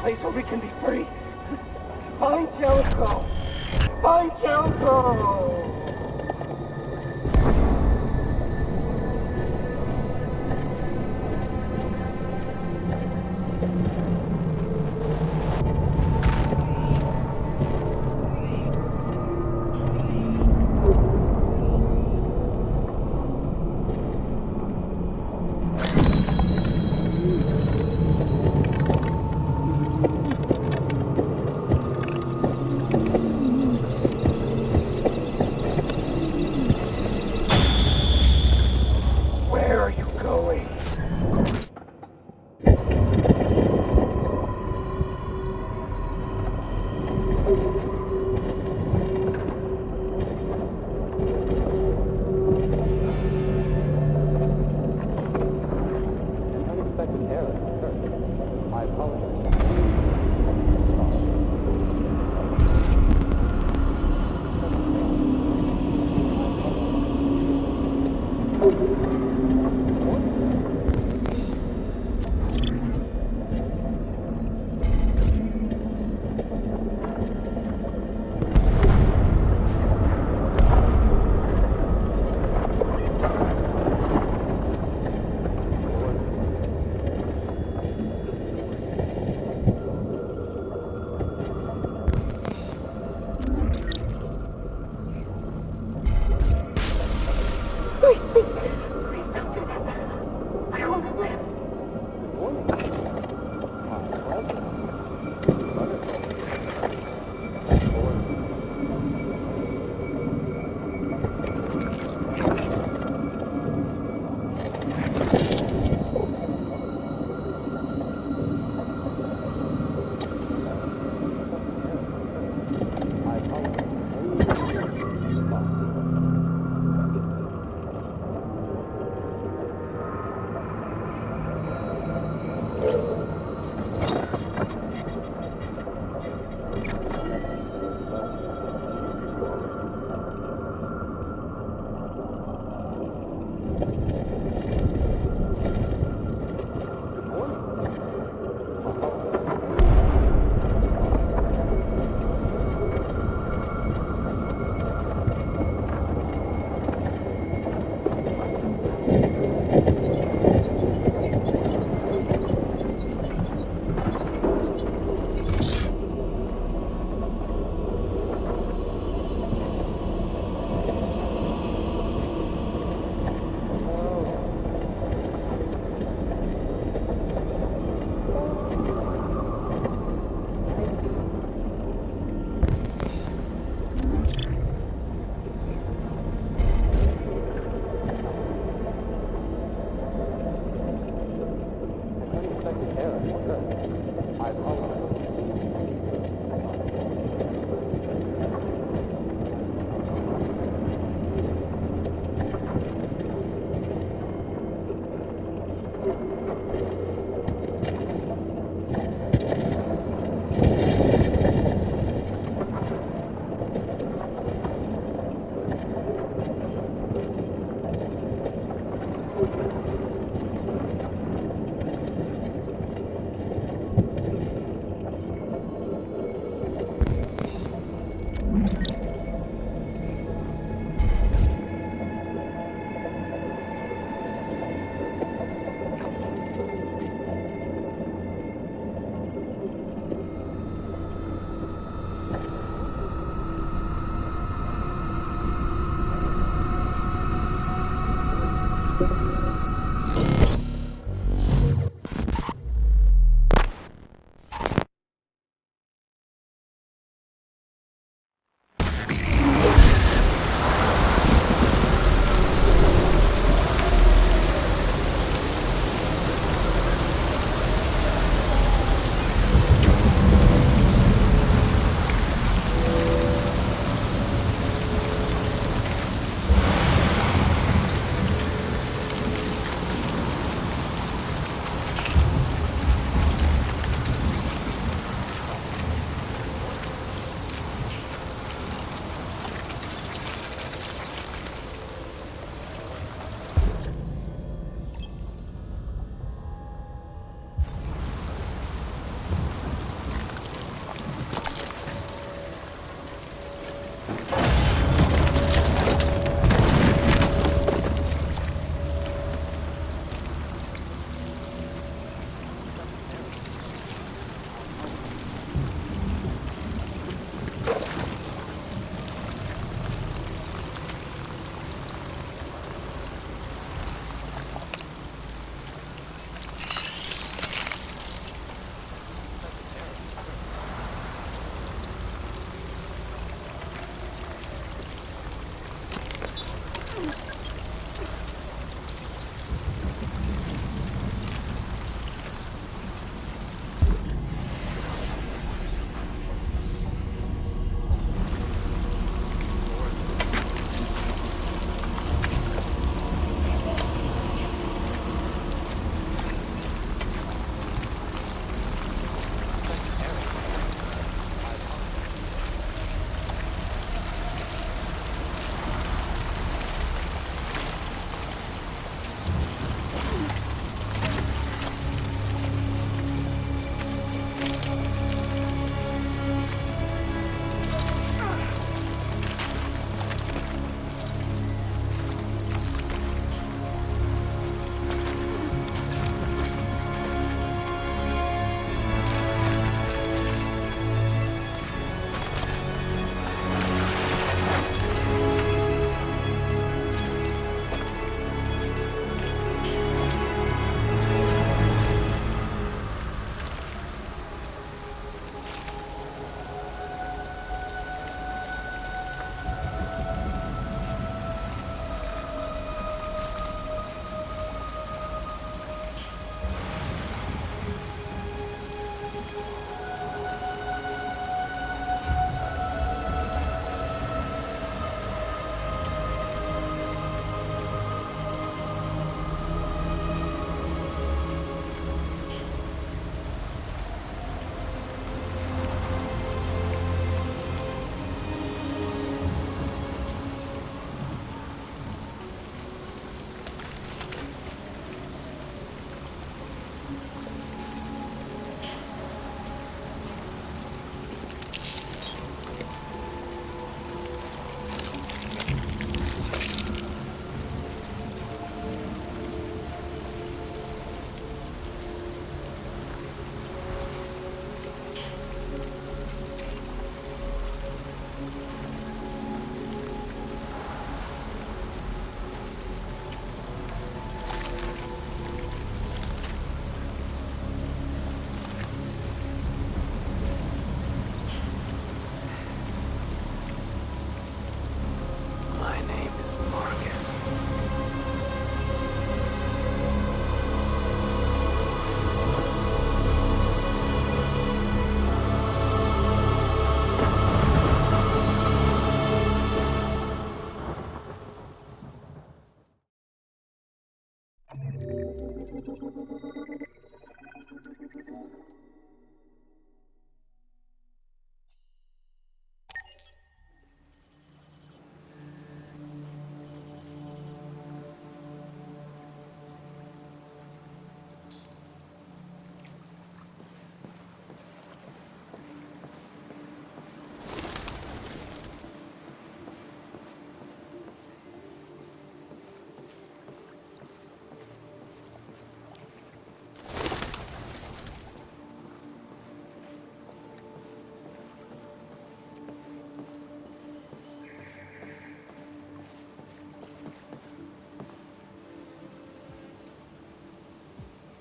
Place where we can be free. Find Jericho! Find Jericho!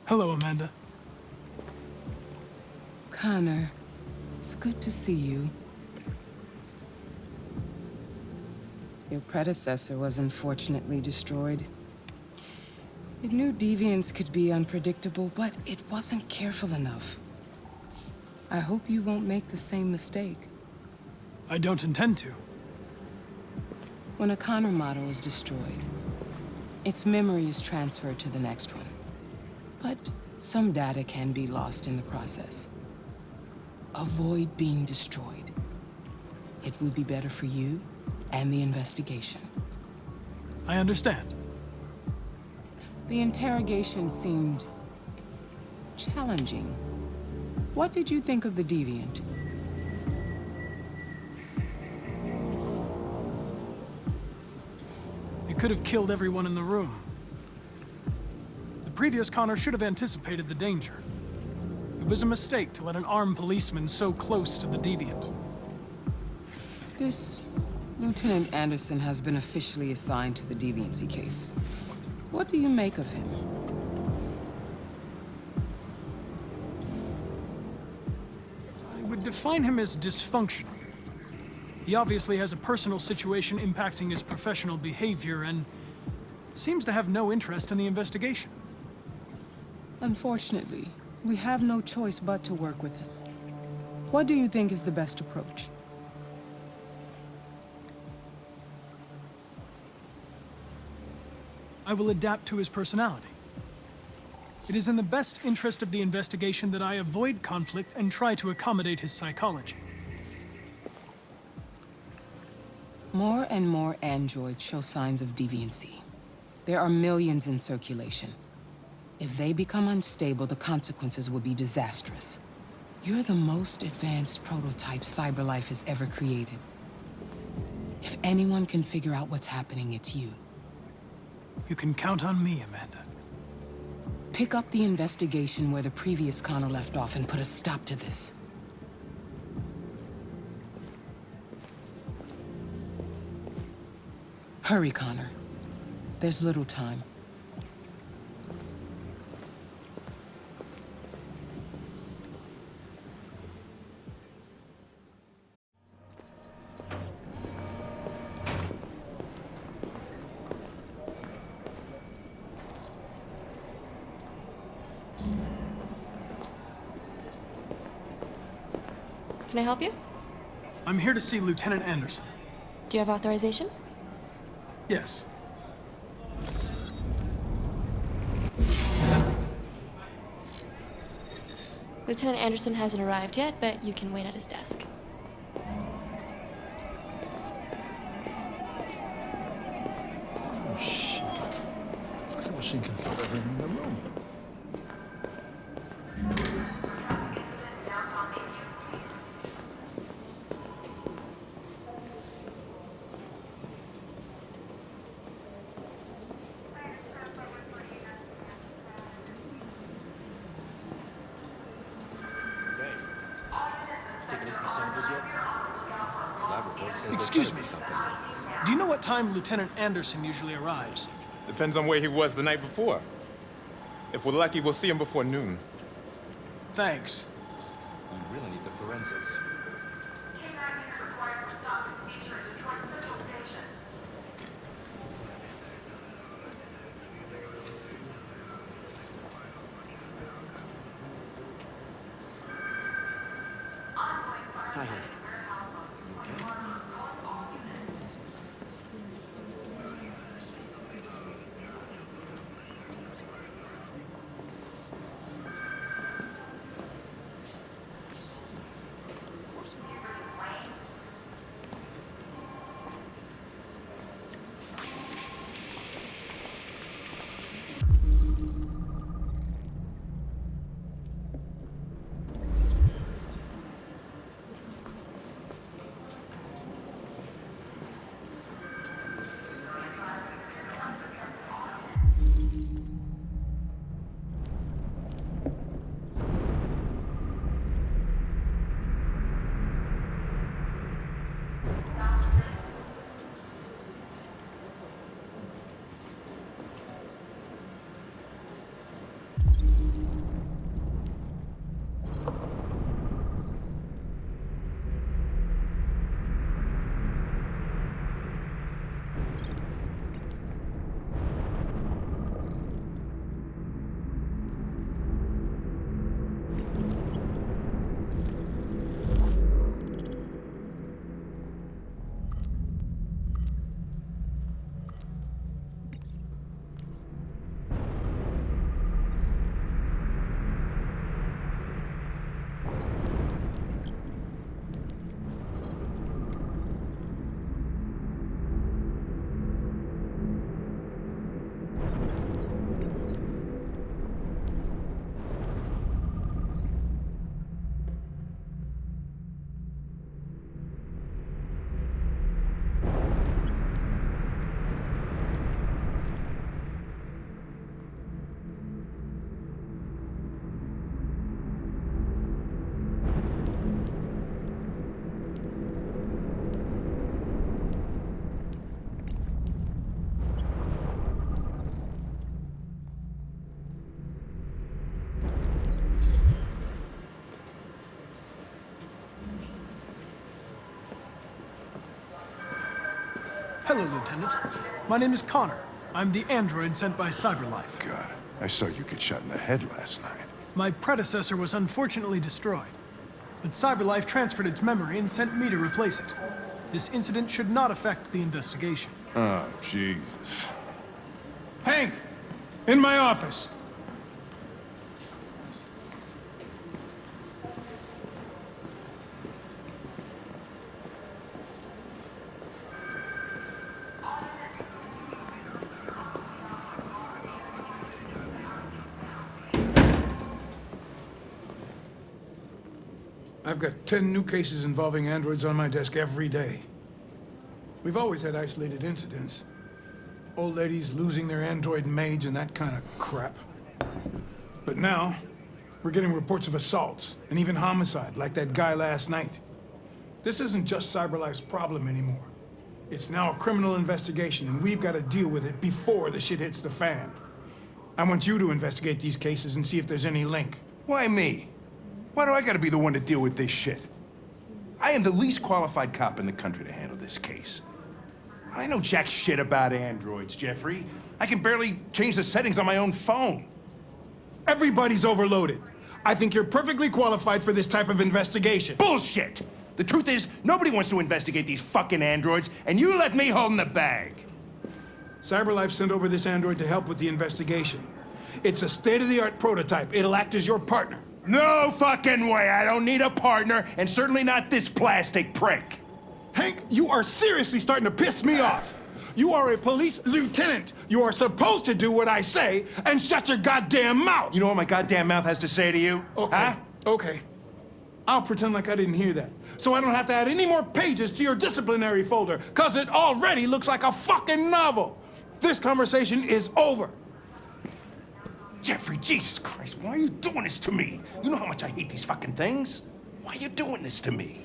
Hello, Amanda. Connor, it's good to see you. Your predecessor was unfortunately destroyed. It knew deviants could be unpredictable, but it wasn't careful enough. I hope you won't make the same mistake. I don't intend to. When a Connor model is destroyed, its memory is transferred to the next one. But some data can be lost in the process. Avoid being destroyed. It would be better for you and the investigation. I understand. The interrogation seemed challenging. What did you think of the deviant? It could have killed everyone in the room. The previous Connor should have anticipated the danger. It was a mistake to let an armed policeman so close to the deviant. This Lieutenant Anderson has been officially assigned to the deviancy case. What do you make of him? I would define him as dysfunctional. He obviously has a personal situation impacting his professional behavior and seems to have no interest in the investigation. Unfortunately, we have no choice but to work with him. What do you think is the best approach? I will adapt to his personality. It is in the best interest of the investigation that I avoid conflict and try to accommodate his psychology. More and more androids show signs of deviancy. There are millions in circulation. If they become unstable, the consequences will be disastrous. You're the most advanced prototype CyberLife has ever created. If anyone can figure out what's happening, it's you. You can count on me, Amanda. Pick up the investigation where the previous Connor left off and put a stop to this. Hurry, Connor. There's little time. Can I help you? I'm here to see Lieutenant Anderson. Do you have authorization? Yes. Lieutenant Anderson hasn't arrived yet, but you can wait at his desk. Oh shit. The fucking machine can kill everyone in the room. Excuse me. Do you know what time Lieutenant Anderson usually arrives? Depends on where he was the night before. If we're lucky, we'll see him before noon. Thanks. We really need the forensics. Hi, honey. You okay? Hello, Lieutenant. My name is Connor. I'm the android sent by CyberLife. God, I saw you get shot in the head last night. My predecessor was unfortunately destroyed, but CyberLife transferred its memory and sent me to replace it. This incident should not affect the investigation. Oh, Jesus. Hank! In my office! I've got 10 new cases involving androids on my desk every day. We've always had isolated incidents. Old ladies losing their android maids and that kind of crap. But now, we're getting reports of assaults and even homicide, like that guy last night. This isn't just CyberLife's problem anymore. It's now a criminal investigation, and we've got to deal with it before the shit hits the fan. I want you to investigate these cases and see if there's any link. Why me? Why do I gotta be the one to deal with this shit? I am the least qualified cop in the country to handle this case. I know jack shit about androids, Jeffrey. I can barely change the settings on my own phone. Everybody's overloaded. I think you're perfectly qualified for this type of investigation. Bullshit! The truth is, nobody wants to investigate these fucking androids, and you left me holding the bag. CyberLife sent over this android to help with the investigation. It's a state-of-the-art prototype. It'll act as your partner. No fucking way! I don't need a partner, and certainly not this plastic prick. Hank, you are seriously starting to piss me off. You are a police lieutenant. You are supposed to do what I say and shut your goddamn mouth. You know what my goddamn mouth has to say to you? Okay, huh? okay. I'll pretend like I didn't hear that, so I don't have to add any more pages to your disciplinary folder, because it already looks like a fucking novel. This conversation is over. Jeffrey, Jesus Christ, why are you doing this to me? You know how much I hate these fucking things. Why are you doing this to me?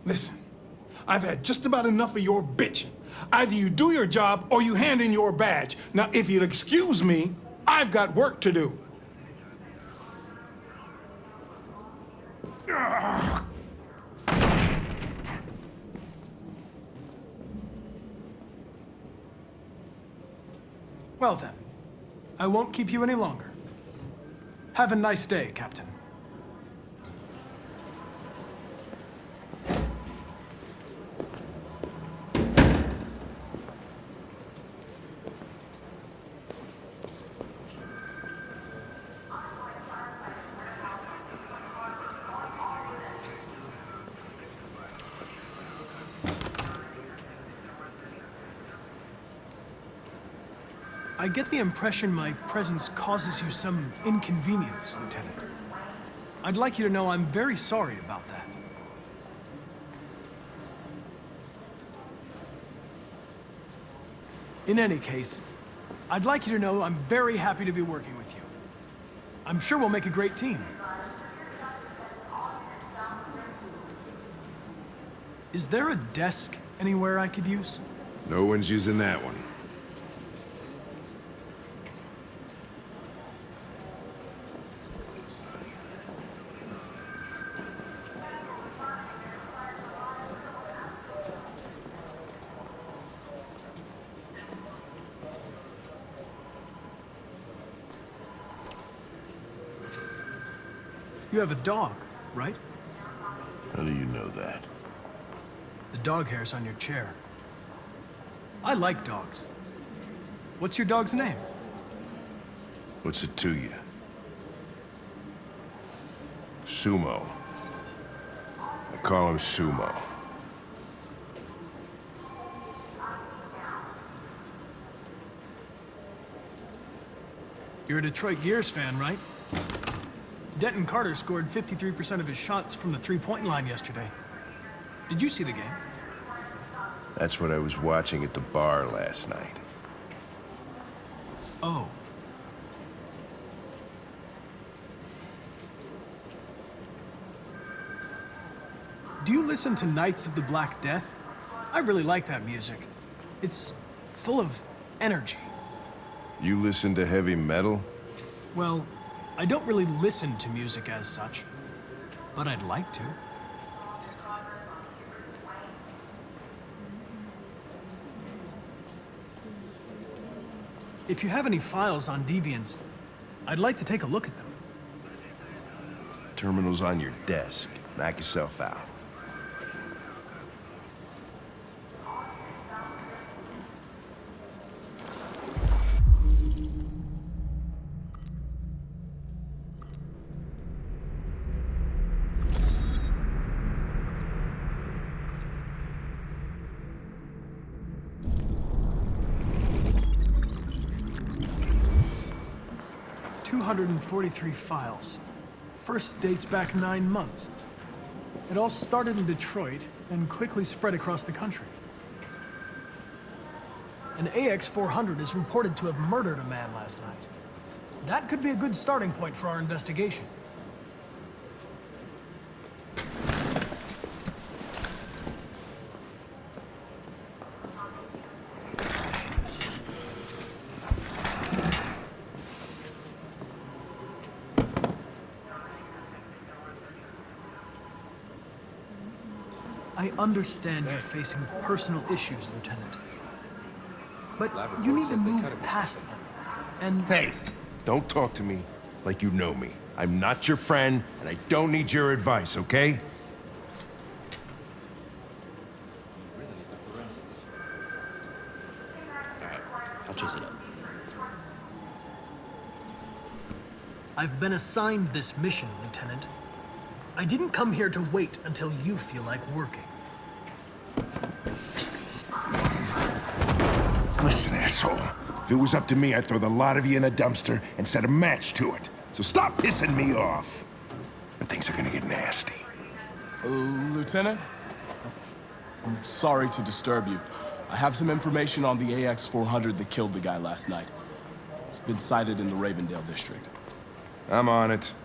Listen, I've had just about enough of your bitching. Either you do your job or you hand in your badge. Now, if you'll excuse me, I've got work to do. Well then, I won't keep you any longer. Have a nice day, Captain. I get the impression my presence causes you some inconvenience, Lieutenant. I'd like you to know I'm very sorry about that. In any case, I'd like you to know I'm very happy to be working with you. I'm sure we'll make a great team. Is there a desk anywhere I could use? No one's using that one. You have a dog, right? How do you know that? The dog hair's on your chair. I like dogs. What's your dog's name? What's it to you? Sumo. I call him Sumo. You're a Detroit Gears fan, right? Denton Carter scored 53% of his shots from the three-point line yesterday. Did you see the game? That's what I was watching at the bar last night. Oh. Do you listen to Knights of the Black Death? I really like that music. It's full of energy. You listen to heavy metal? Well, I don't really listen to music as such, but I'd like to. If you have any files on Deviants, I'd like to take a look at them. Terminal's on your desk. Knock yourself out. .243 files. First dates back 9 months. It all started in Detroit and quickly spread across the country. An AX-400 is reported to have murdered a man last night. That could be a good starting point for our investigation. I understand you're facing personal issues, Lieutenant. But you need to move past them. And Hey, don't talk to me like you know me. I'm not your friend, and I don't need your advice, okay? Really need the forensics. Alright, I'll chase it up. I've been assigned this mission, Lieutenant. I didn't come here to wait until you feel like working. Listen, asshole. If it was up to me, I'd throw the lot of you in a dumpster and set a match to it. So stop pissing me off. But things are gonna get nasty. Lieutenant? I'm sorry to disturb you. I have some information on the AX-400 that killed the guy last night. It's been sighted in the Ravendale district. I'm on it.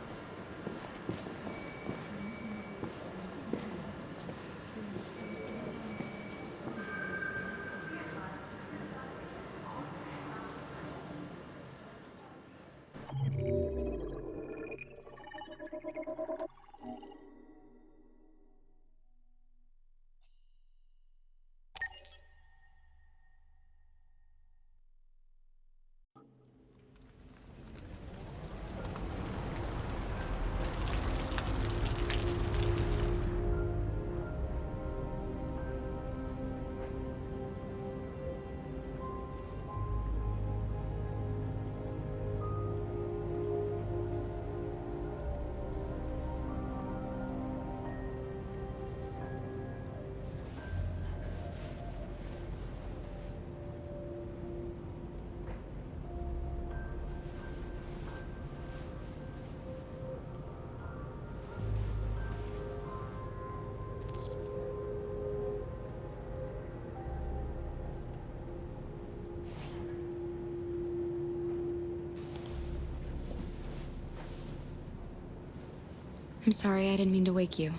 I'm sorry, I didn't mean to wake you.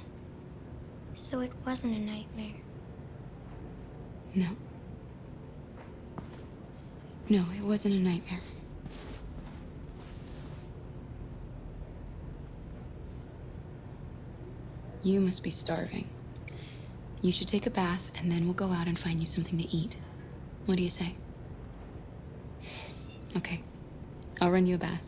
So it wasn't a nightmare. No. No, it wasn't a nightmare. You must be starving. You should take a bath, and then we'll go out and find you something to eat. What do you say? Okay. I'll run you a bath.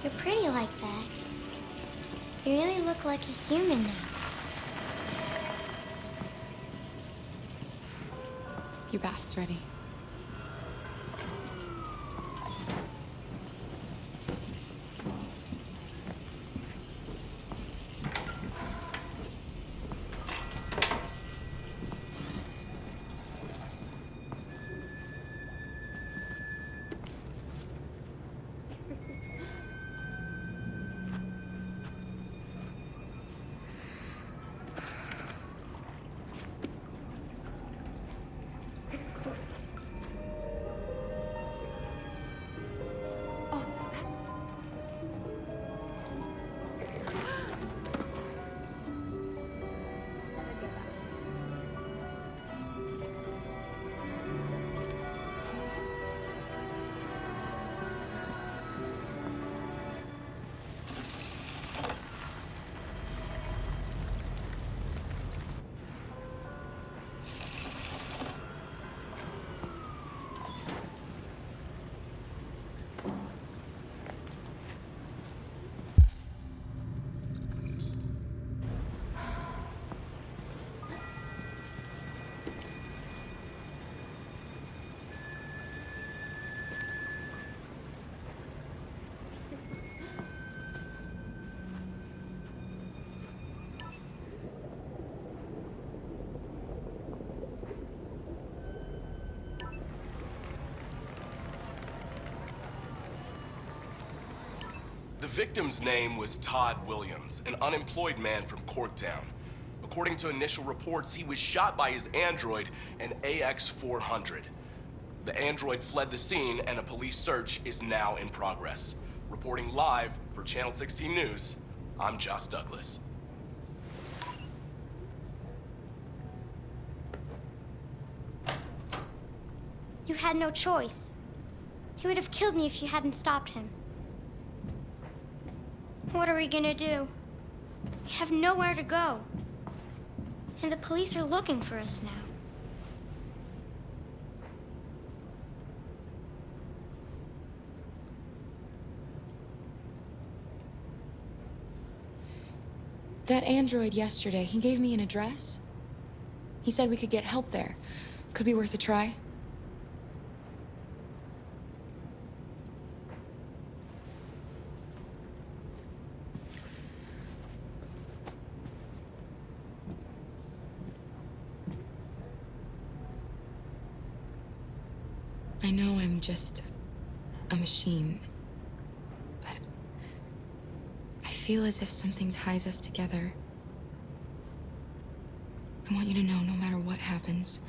You're pretty like that. You really look like a human now. Your bath's ready. The victim's name was Todd Williams, an unemployed man from Corktown. According to initial reports, he was shot by his android, an AX-400. The android fled the scene, and a police search is now in progress. Reporting live for Channel 16 News, I'm Josh Douglas. You had no choice. He would have killed me if you hadn't stopped him. What are we gonna do? We have nowhere to go. And the police are looking for us now. That android yesterday, he gave me an address. He said we could get help there. Could be worth a try. I know I'm just a machine, but I feel as if something ties us together. I want you to know, no matter what happens,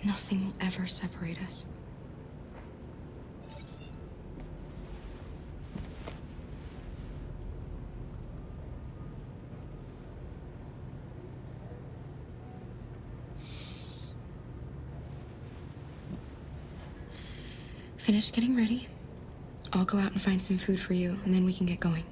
nothing will ever separate us. Finish getting ready. I'll go out and find some food for you, and then we can get going.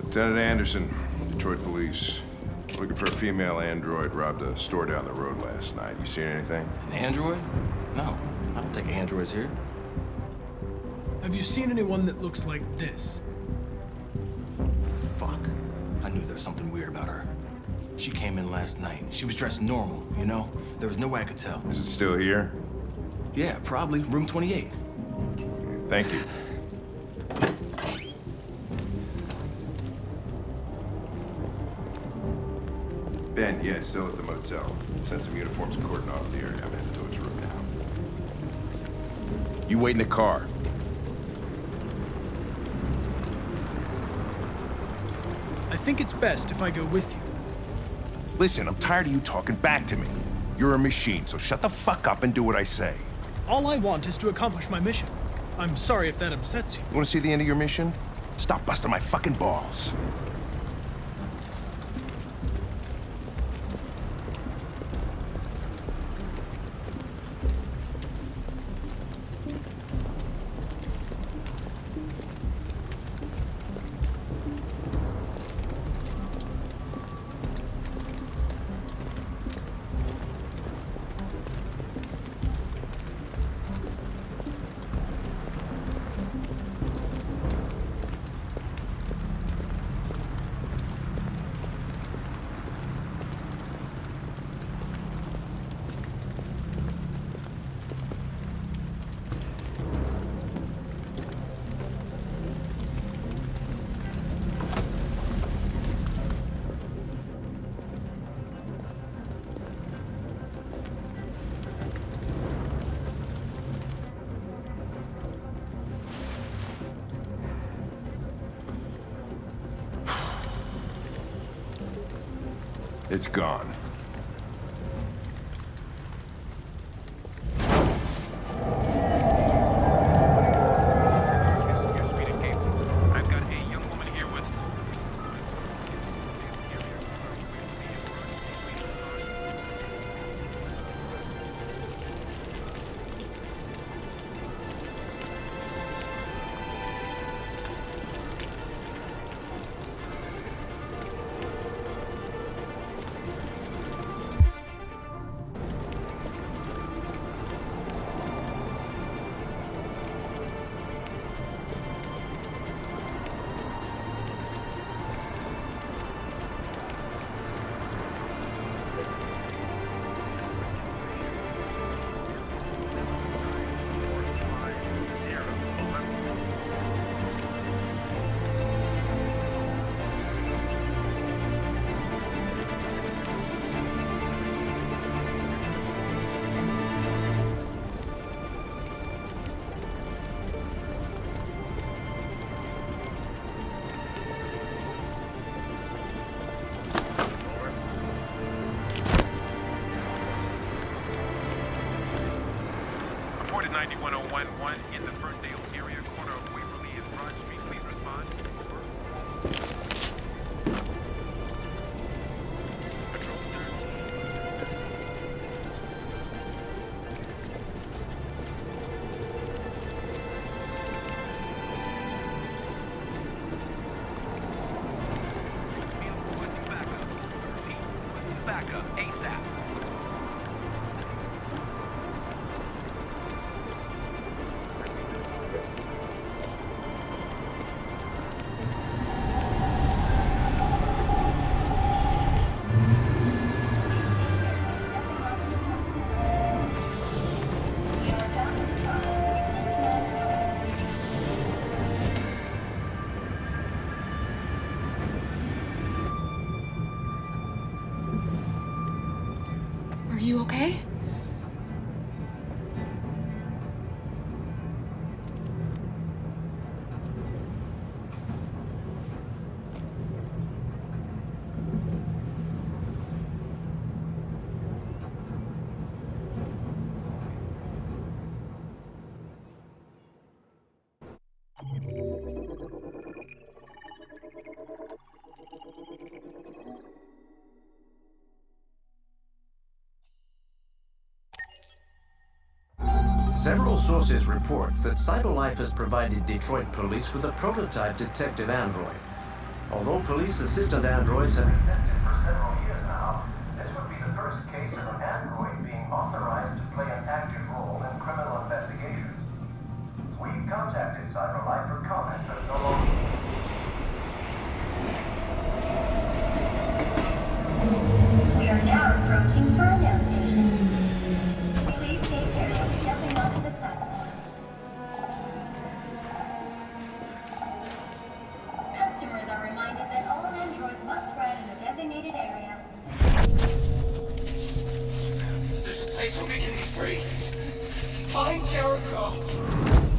Lieutenant Anderson, Detroit Police. Looking for a female android robbed a store down the road last night. You seen anything? An android? No, I don't think androids here. Have you seen anyone that looks like this? Fuck. I knew there was something weird about her. She came in last night. She was dressed normal, you know? There was no way I could tell. Is it still here? Yeah, probably. Room 28. Thank you. Ben, yeah, it's still at the motel. Sent some uniforms and cordon off the area. I'm headed to its room now. You wait in the car. I think it's best if I go with you. Listen, I'm tired of you talking back to me. You're a machine, so shut the fuck up and do what I say. All I want is to accomplish my mission. I'm sorry if that upsets you. You want to see the end of your mission? Stop busting my fucking balls. It's gone. I've got a young woman here with... Reported 91011 in the Ferndale area, corner of Waverly and Broad Street. Please respond. Over. Patrol 13. Backup ASAP. Are you okay? Several sources report that CyberLife has provided Detroit police with a prototype detective android. Although police assistant androids have existed for several years now, this would be the first case of an android being authorized to play an active role in criminal investigations. We contacted CyberLife for comment, but no longer... We are now approaching Ferndale Station. Please take care when stepping onto the platform. Customers are reminded that all androids must ride in the designated area. There's a place where we can be free. Find Jericho.